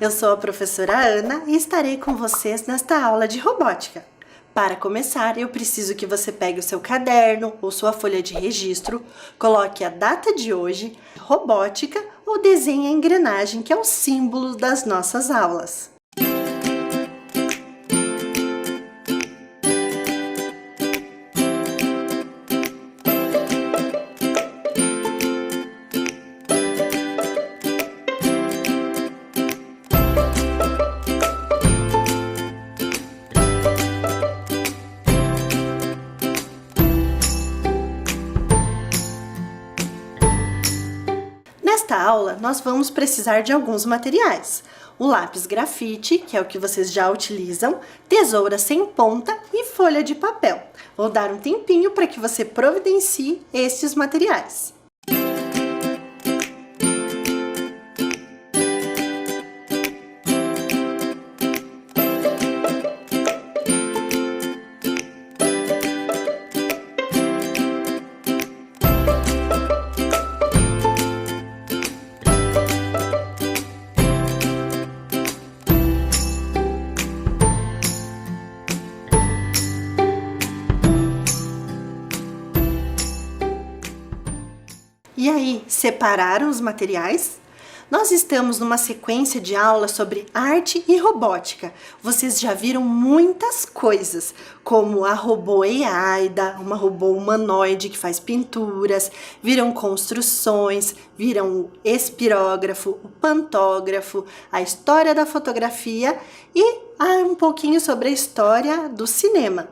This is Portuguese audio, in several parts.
eu sou a professora Ana e estarei com vocês nesta aula de robótica. Para começar, eu preciso que você pegue o seu caderno ou sua folha de registro, coloque a data de hoje, robótica ou desenhe a engrenagem, que é o símbolo das nossas aulas. Nesta aula, nós vamos precisar de alguns materiais. O lápis grafite, que é o que vocês já utilizam, tesoura sem ponta e folha de papel. Vou dar um tempinho para que você providencie estes materiais. E aí, separaram os materiais? Nós estamos numa sequência de aulas sobre arte e robótica. Vocês já viram muitas coisas, como a robô Eaida, uma robô humanoide que faz pinturas, viram construções, viram o espirógrafo, o pantógrafo, a história da fotografia e um pouquinho sobre a história do cinema.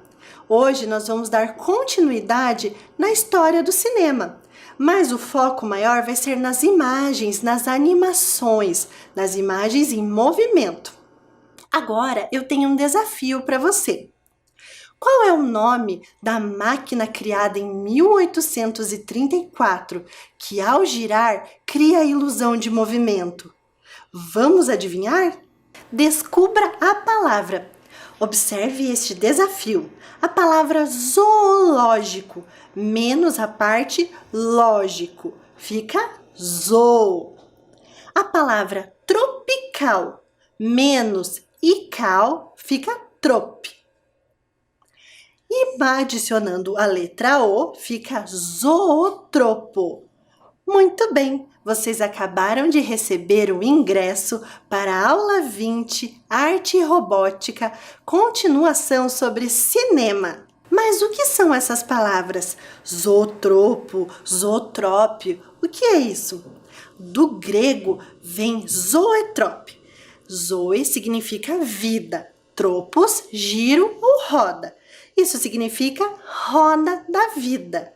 Hoje nós vamos dar continuidade na história do cinema. Mas o foco maior vai ser nas imagens, nas animações, nas imagens em movimento. Agora eu tenho um desafio para você. Qual é o nome da máquina criada em 1834 que, ao girar, cria a ilusão de movimento? Vamos adivinhar? Descubra a palavra. Observe este desafio. A palavra zoológico menos a parte lógico fica zoo. A palavra tropical menos ical fica trop. E adicionando a letra O fica zootropo. Muito bem, vocês acabaram de receber o ingresso para a aula 20, Arte e Robótica, continuação sobre cinema. Mas o que são essas palavras? Zootropo, zootrópio, o que é isso? Do grego vem zoetrope. Zoe significa vida, tropos, giro ou roda. Isso significa roda da vida.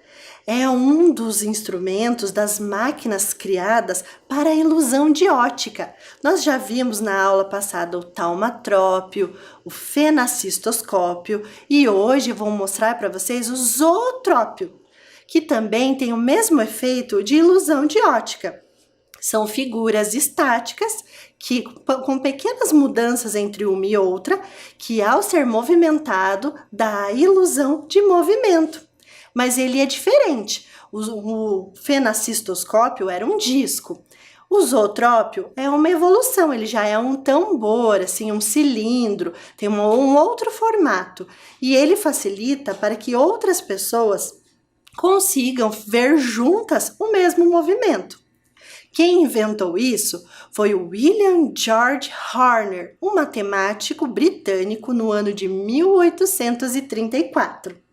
É um dos instrumentos das máquinas criadas para a ilusão de ótica. Nós já vimos na aula passada o taumatrópio, o fenacistoscópio e hoje vou mostrar para vocês o zootrópio, que também tem o mesmo efeito de ilusão de ótica. São figuras estáticas que, com pequenas mudanças entre uma e outra, que ao ser movimentado dá a ilusão de movimento. Mas ele é diferente. O fenacistoscópio era um disco. O zootrópio é uma evolução, ele já é um tambor, assim, um cilindro, tem um outro formato. E ele facilita para que outras pessoas consigam ver juntas o mesmo movimento. Quem inventou isso foi o William George Horner, um matemático britânico no ano de 1834.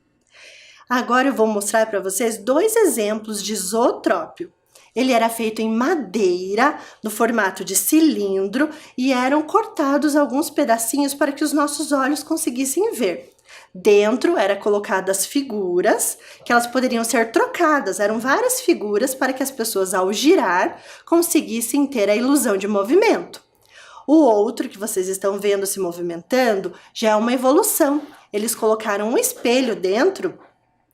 Agora eu vou mostrar para vocês dois exemplos de zootrópio. Ele era feito em madeira, no formato de cilindro, e eram cortados alguns pedacinhos para que os nossos olhos conseguissem ver. Dentro era colocadas figuras, que elas poderiam ser trocadas. Eram várias figuras para que as pessoas, ao girar, conseguissem ter a ilusão de movimento. O outro que vocês estão vendo se movimentando já é uma evolução. Eles colocaram um espelho dentro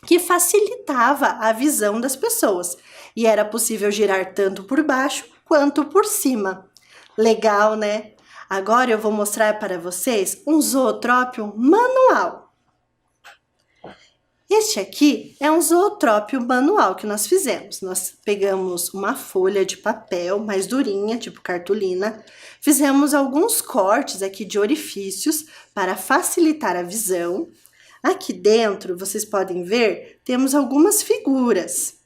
que facilitava a visão das pessoas. E era possível girar tanto por baixo quanto por cima. Legal, né? Agora eu vou mostrar para vocês um zootrópio manual. Este aqui é um zootrópio manual que nós fizemos. Nós pegamos uma folha de papel mais durinha, tipo cartolina, fizemos alguns cortes aqui de orifícios para facilitar a visão. Aqui dentro, vocês podem ver, temos algumas figuras.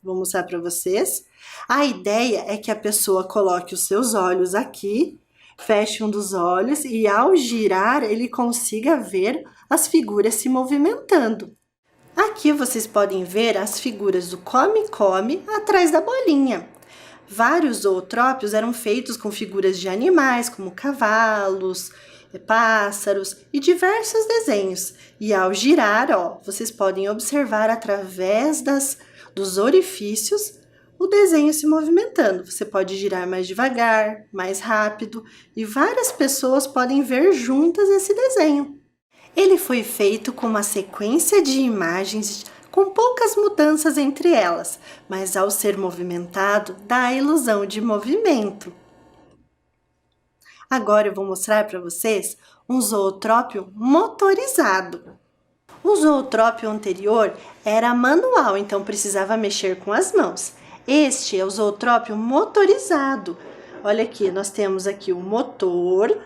Vou mostrar para vocês. A ideia é que a pessoa coloque os seus olhos aqui, feche um dos olhos e ao girar ele consiga ver as figuras se movimentando. Aqui vocês podem ver as figuras do come-come atrás da bolinha. Vários zootrópios eram feitos com figuras de animais, como cavalos, pássaros e diversos desenhos. E ao girar, vocês podem observar através dos orifícios o desenho se movimentando. Você pode girar mais devagar, mais rápido e várias pessoas podem ver juntas esse desenho. Ele foi feito com uma sequência de imagens com poucas mudanças entre elas, mas ao ser movimentado, dá a ilusão de movimento. Agora eu vou mostrar para vocês um zootrópio motorizado. O zootrópio anterior era manual, então precisava mexer com as mãos. Este é o zootrópio motorizado. Olha aqui, nós temos aqui o motor,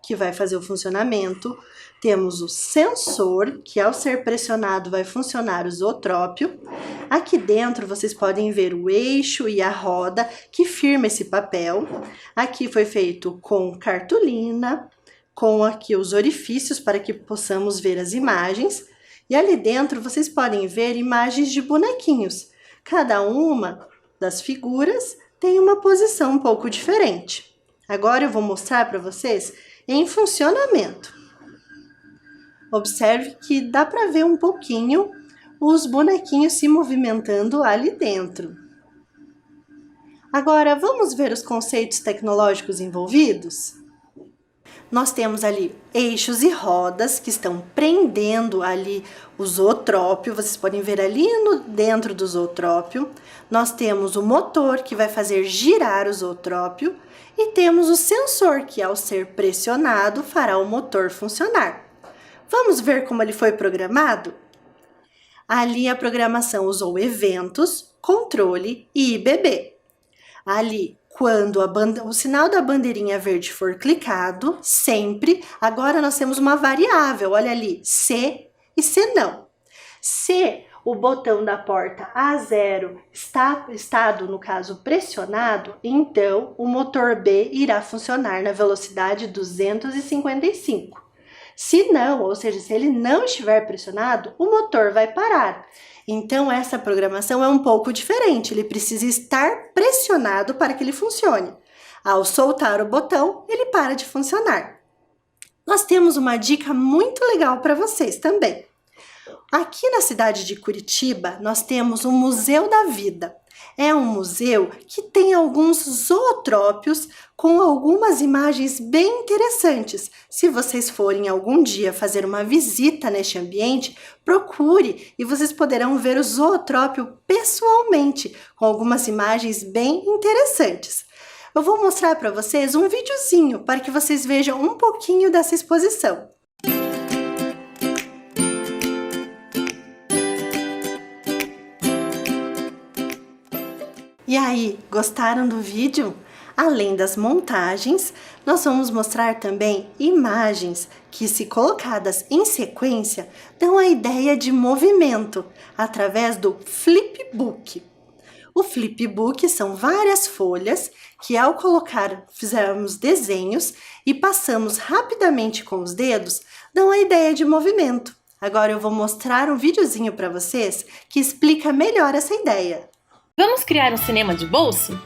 que vai fazer o funcionamento. Temos o sensor, que ao ser pressionado vai funcionar o zootrópio. Aqui dentro vocês podem ver o eixo e a roda que firma esse papel. Aqui foi feito com cartolina, com aqui os orifícios para que possamos ver as imagens. E ali dentro vocês podem ver imagens de bonequinhos. Cada uma das figuras tem uma posição um pouco diferente. Agora eu vou mostrar para vocês em funcionamento. Observe que dá para ver um pouquinho os bonequinhos se movimentando ali dentro. Agora, vamos ver os conceitos tecnológicos envolvidos? Nós temos ali eixos e rodas que estão prendendo ali o zootrópio. Vocês podem ver ali dentro do zootrópio. Nós temos o motor que vai fazer girar o zootrópio. E temos o sensor que, ao ser pressionado, fará o motor funcionar. Vamos ver como ele foi programado? Ali a programação usou eventos, controle e IBB. Ali, quando o sinal da bandeirinha verde for clicado, sempre, agora nós temos uma variável, olha ali, se e se não. Se o botão da porta A0 estado, no caso, pressionado, então o motor B irá funcionar na velocidade 255. Se não, ou seja, se ele não estiver pressionado, o motor vai parar. Então, essa programação é um pouco diferente. Ele precisa estar pressionado para que ele funcione. Ao soltar o botão, ele para de funcionar. Nós temos uma dica muito legal para vocês também. Aqui na cidade de Curitiba, nós temos o Museu da Vida. É um museu que tem alguns zootrópios com algumas imagens bem interessantes. Se vocês forem algum dia fazer uma visita neste ambiente, procure e vocês poderão ver o zootrópio pessoalmente, com algumas imagens bem interessantes. Eu vou mostrar para vocês um videozinho para que vocês vejam um pouquinho dessa exposição. E aí, gostaram do vídeo? Além das montagens, nós vamos mostrar também imagens que, se colocadas em sequência, dão a ideia de movimento através do flipbook. O flipbook são várias folhas que, ao colocar, fizermos desenhos e passamos rapidamente com os dedos, dão a ideia de movimento. Agora eu vou mostrar um videozinho para vocês que explica melhor essa ideia. Vamos criar um cinema de bolso?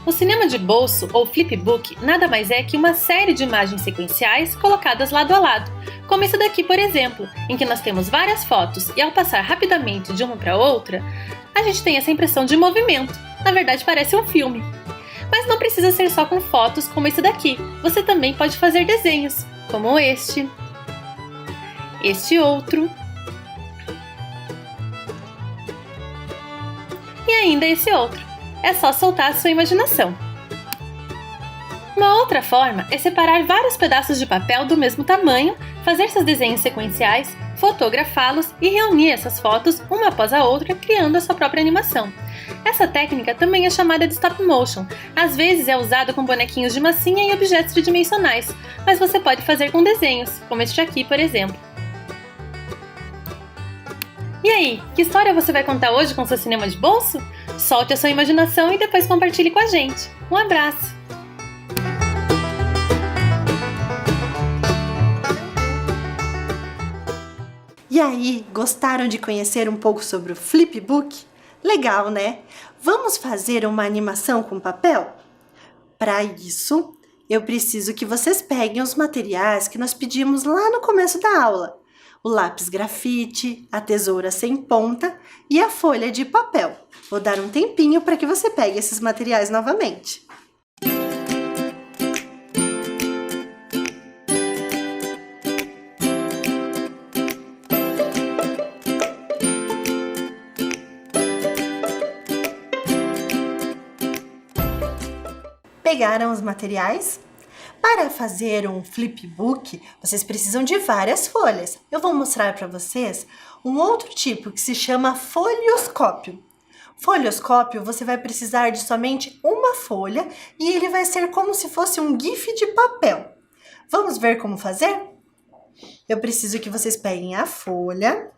O cinema de bolso, ou flipbook, nada mais é que uma série de imagens sequenciais colocadas lado a lado, como esse daqui, por exemplo, em que nós temos várias fotos e ao passar rapidamente de uma para outra, a gente tem essa impressão de movimento. Na verdade, parece um filme. Mas não precisa ser só com fotos como esse daqui. Você também pode fazer desenhos, como este outro, e ainda esse outro. É só soltar a sua imaginação. Uma outra forma é separar vários pedaços de papel do mesmo tamanho, fazer seus desenhos sequenciais, fotografá-los e reunir essas fotos uma após a outra, criando a sua própria animação. Essa técnica também é chamada de stop motion. Às vezes é usada com bonequinhos de massinha e objetos tridimensionais, mas você pode fazer com desenhos, como este aqui, por exemplo. E aí, que história você vai contar hoje com seu cinema de bolso? Solte a sua imaginação e depois compartilhe com a gente. Um abraço! E aí, gostaram de conhecer um pouco sobre o Flipbook? Legal, né? Vamos fazer uma animação com papel? Para isso, eu preciso que vocês peguem os materiais que nós pedimos lá no começo da aula. O lápis grafite, a tesoura sem ponta e a folha de papel. Vou dar um tempinho para que você pegue esses materiais novamente. Pegaram os materiais? Para fazer um flipbook, vocês precisam de várias folhas. Eu vou mostrar para vocês um outro tipo que se chama folhoscópio. Folhoscópio, você vai precisar de somente uma folha e ele vai ser como se fosse um GIF de papel. Vamos ver como fazer? Eu preciso que vocês peguem a folha,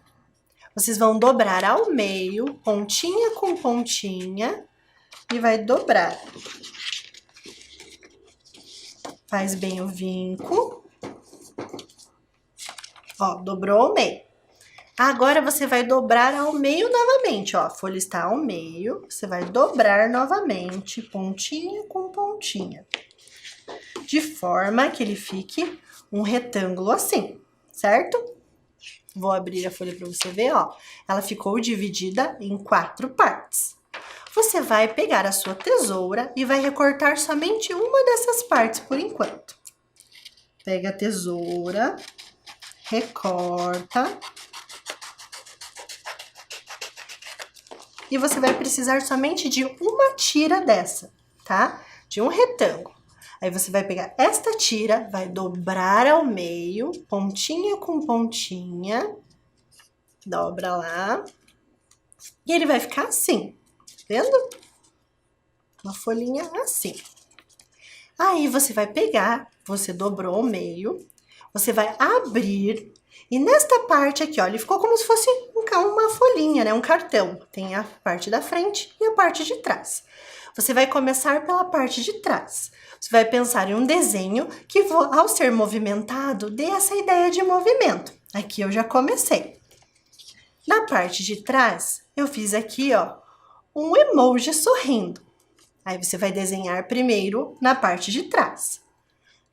vocês vão dobrar ao meio, pontinha com pontinha, e vai dobrar. Faz bem o vinco. Ó, dobrou ao meio. Agora você vai dobrar ao meio novamente, ó. A folha está ao meio, você vai dobrar novamente, pontinha com pontinha. De forma que ele fique um retângulo assim, certo? Vou abrir a folha para você ver, ó. Ela ficou dividida em 4 partes. Você vai pegar a sua tesoura e vai recortar somente uma dessas partes por enquanto. Pega a tesoura, recorta. E você vai precisar somente de uma tira dessa, tá? De um retângulo. Aí você vai pegar esta tira, vai dobrar ao meio, pontinha com pontinha. Dobra lá. E ele vai ficar assim. Vendo? Uma folhinha assim. Aí você vai pegar, você dobrou ao meio, você vai abrir e nesta parte aqui, ó, ele ficou como se fosse uma folhinha, né? Um cartão. Tem a parte da frente e a parte de trás. Você vai começar pela parte de trás. Você vai pensar em um desenho que, ao ser movimentado, dê essa ideia de movimento. Aqui eu já comecei. Na parte de trás, eu fiz aqui, ó, um emoji sorrindo. Aí você vai desenhar primeiro na parte de trás.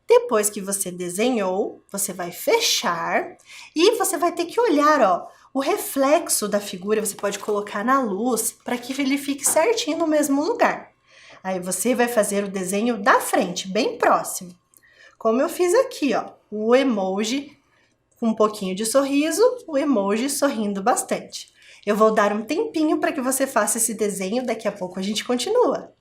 Depois que você desenhou, você vai fechar e você vai ter que olhar, ó, o reflexo da figura. Você pode colocar na luz para que ele fique certinho no mesmo lugar. Aí você vai fazer o desenho da frente, bem próximo. Como eu fiz aqui, ó, o emoji com um pouquinho de sorriso, o emoji sorrindo bastante. Eu vou dar um tempinho para que você faça esse desenho, daqui a pouco a gente continua.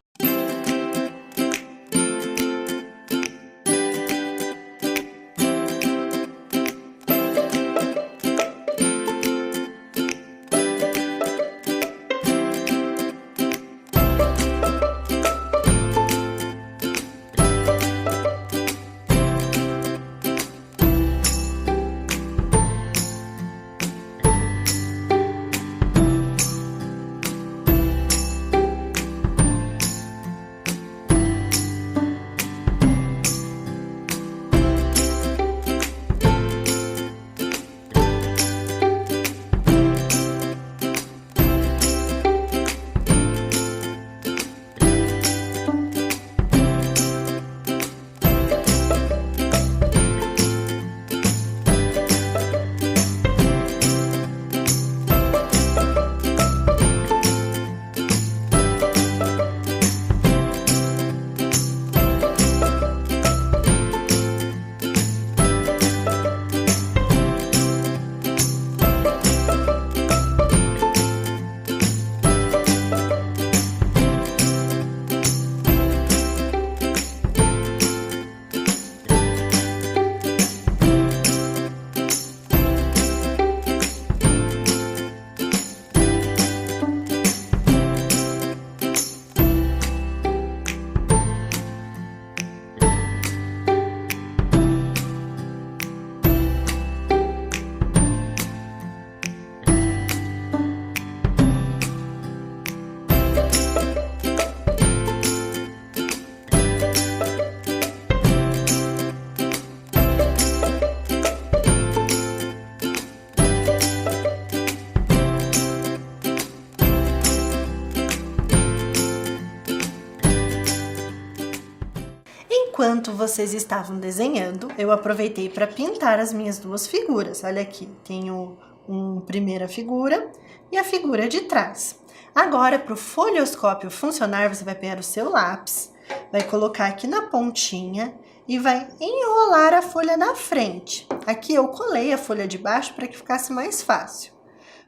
enquanto vocês estavam desenhando, eu aproveitei para pintar as minhas duas figuras. Olha aqui, tenho uma primeira figura e a figura de trás. Agora, para o folheoscópio funcionar, você vai pegar o seu lápis, vai colocar aqui na pontinha e vai enrolar a folha na frente. Aqui eu colei a folha de baixo para que ficasse mais fácil.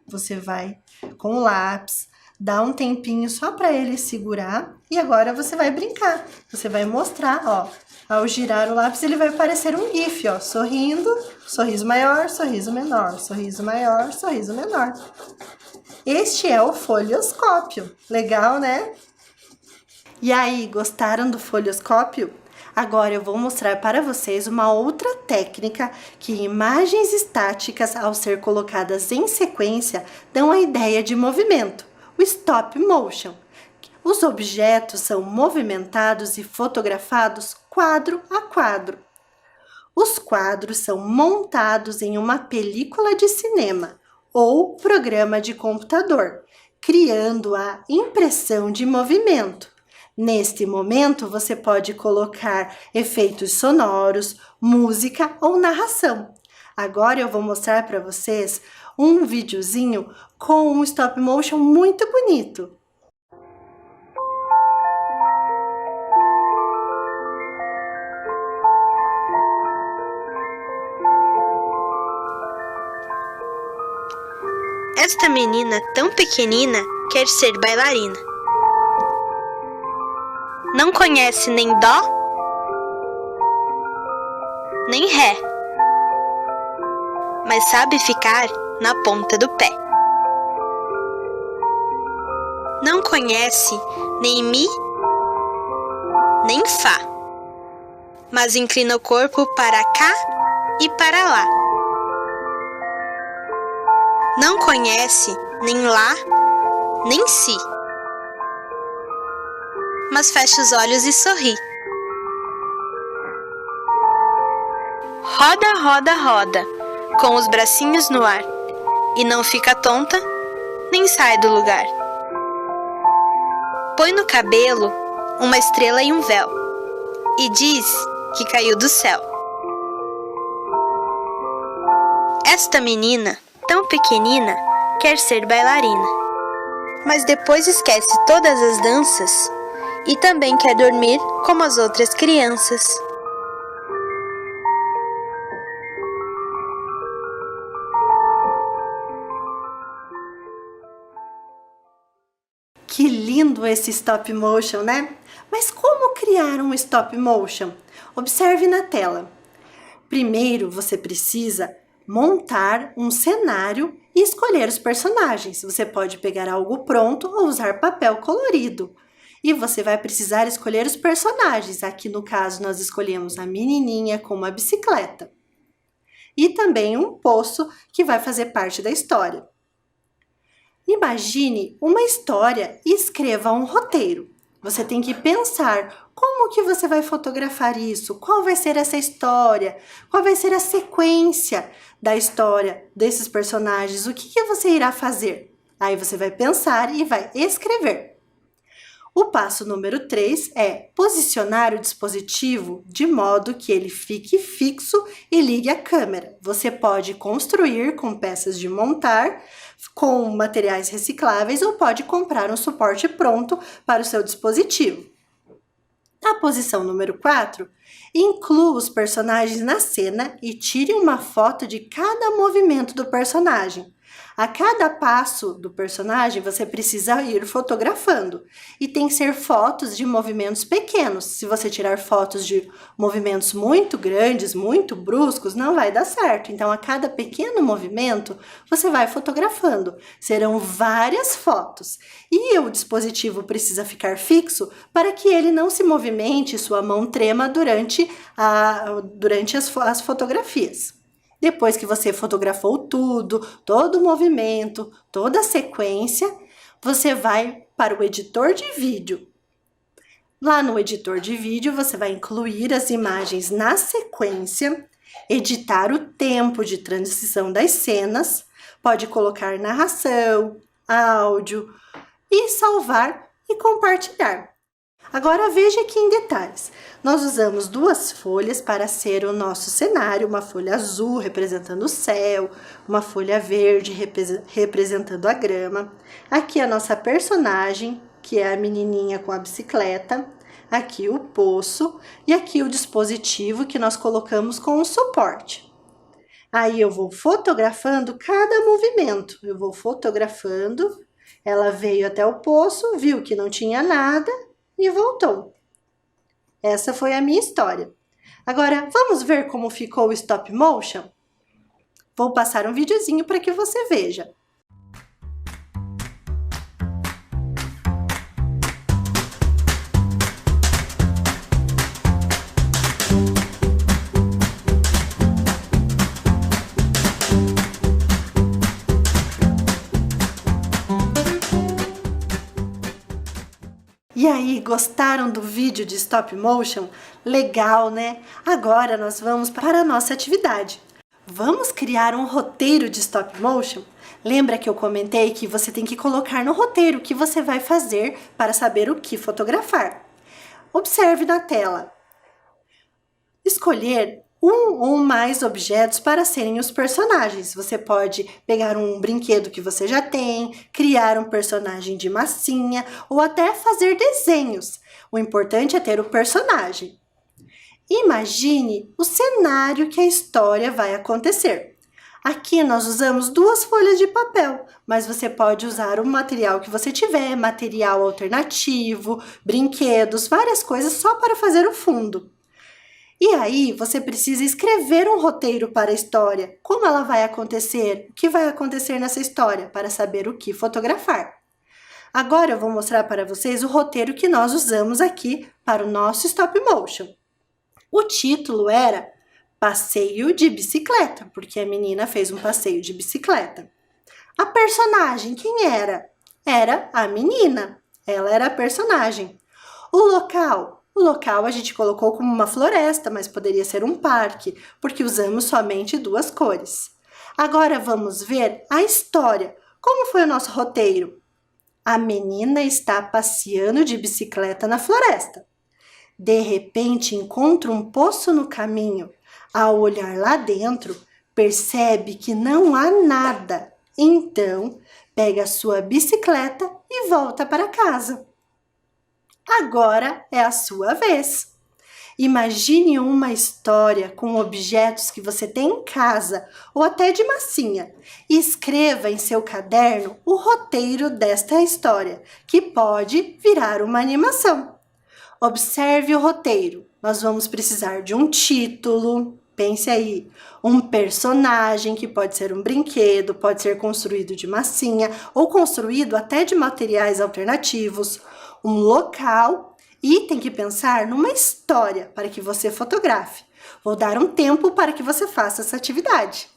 Você vai com o lápis, dá um tempinho só para ele segurar e agora você vai brincar. Você vai mostrar, ó, ao girar o lápis ele vai parecer um GIF, ó, sorrindo, sorriso maior, sorriso menor, sorriso maior, sorriso menor. Este é o folheoscópio. Legal, né? E aí, gostaram do folheoscópio? Agora eu vou mostrar para vocês uma outra técnica que imagens estáticas, ao ser colocadas em sequência, dão a ideia de movimento, o stop motion. Os objetos são movimentados e fotografados quadro a quadro. Os quadros são montados em uma película de cinema ou programa de computador, criando a impressão de movimento. Neste momento, você pode colocar efeitos sonoros, música ou narração. Agora eu vou mostrar para vocês um videozinho com um stop motion muito bonito. Esta menina tão pequenina quer ser bailarina. Não conhece nem dó, nem ré, mas sabe ficar na ponta do pé. Não conhece nem mi, nem fá, mas inclina o corpo para cá e para lá. Não conhece nem lá, nem si, mas fecha os olhos e sorri. Roda, roda, roda, com os bracinhos no ar, e não fica tonta, nem sai do lugar. Põe no cabelo uma estrela e um véu, e diz que caiu do céu. Esta menina, tão pequenina, quer ser bailarina, mas depois esquece todas as danças e também quer dormir como as outras crianças. Que lindo esse stop motion, né? Mas como criar um stop motion? Observe na tela. Primeiro, você precisa montar um cenário e escolher os personagens. Você pode pegar algo pronto ou usar papel colorido. E você vai precisar escolher os personagens. Aqui no caso nós escolhemos a menininha com uma bicicleta. E também um poço que vai fazer parte da história. Imagine uma história e escreva um roteiro. Você tem que pensar como que você vai fotografar isso, qual vai ser essa história, qual vai ser a sequência da história desses personagens, o que você irá fazer. Aí você vai pensar e vai escrever. O passo número 3 é posicionar o dispositivo de modo que ele fique fixo e ligue a câmera. Você pode construir com peças de montar, com materiais recicláveis ou pode comprar um suporte pronto para o seu dispositivo. Na posição número 4, inclua os personagens na cena e tire uma foto de cada movimento do personagem. A cada passo do personagem, você precisa ir fotografando. E tem que ser fotos de movimentos pequenos. Se você tirar fotos de movimentos muito grandes, muito bruscos, não vai dar certo. Então, a cada pequeno movimento, você vai fotografando. Serão várias fotos. E o dispositivo precisa ficar fixo para que ele não se movimente, sua mão trema durante as fotografias. Depois que você fotografou tudo, todo o movimento, toda a sequência, você vai para o editor de vídeo. Lá no editor de vídeo, você vai incluir as imagens na sequência, editar o tempo de transição das cenas, pode colocar narração, áudio e salvar e compartilhar. Agora veja aqui em detalhes. Nós usamos duas folhas para ser o nosso cenário, uma folha azul representando o céu, uma folha verde representando a grama. Aqui a nossa personagem, que é a menininha com a bicicleta. Aqui o poço e aqui o dispositivo que nós colocamos com o suporte. Aí eu vou fotografando cada movimento. Eu vou fotografando. Ela veio até o poço, viu que não tinha nada e voltou. Essa foi a minha história. Agora, vamos ver como ficou o stop motion? Vou passar um videozinho para que você veja. E aí, gostaram do vídeo de stop motion? Legal, né? Agora nós vamos para a nossa atividade. Vamos criar um roteiro de stop motion? Lembra que eu comentei que você tem que colocar no roteiro o que você vai fazer para saber o que fotografar. Observe na tela. Escolher um ou mais objetos para serem os personagens. Você pode pegar um brinquedo que você já tem, criar um personagem de massinha ou até fazer desenhos. O importante é ter o personagem. Imagine o cenário que a história vai acontecer. Aqui nós usamos duas folhas de papel, mas você pode usar o material que você tiver, material alternativo, brinquedos, várias coisas só para fazer o fundo. E aí, você precisa escrever um roteiro para a história. Como ela vai acontecer? O que vai acontecer nessa história? Para saber o que fotografar. Agora eu vou mostrar para vocês o roteiro que nós usamos aqui para o nosso stop motion. O título era Passeio de Bicicleta, porque a menina fez um passeio de bicicleta. A personagem, quem era? Era a menina. Ela era a personagem. O local a gente colocou como uma floresta, mas poderia ser um parque, porque usamos somente duas cores. Agora vamos ver a história. Como foi o nosso roteiro? A menina está passeando de bicicleta na floresta. De repente encontra um poço no caminho. Ao olhar lá dentro, percebe que não há nada. Então, pega a sua bicicleta e volta para casa. Agora é a sua vez. Imagine uma história com objetos que você tem em casa ou até de massinha e escreva em seu caderno o roteiro desta história, que pode virar uma animação. Observe o roteiro. Nós vamos precisar de um título, pense aí, um personagem que pode ser um brinquedo, pode ser construído de massinha ou construído até de materiais alternativos, um local e tem que pensar numa história para que você fotografe. Vou dar um tempo para que você faça essa atividade.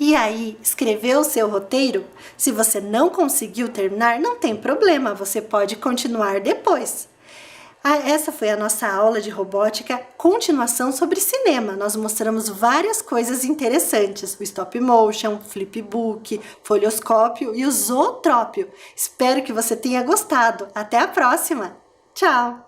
E aí, escreveu o seu roteiro? Se você não conseguiu terminar, não tem problema, você pode continuar depois. Essa foi a nossa aula de robótica, continuação sobre cinema. Nós mostramos várias coisas interessantes, o stop motion, flipbook, folhoscópio e o zootrópio. Espero que você tenha gostado. Até a próxima! Tchau!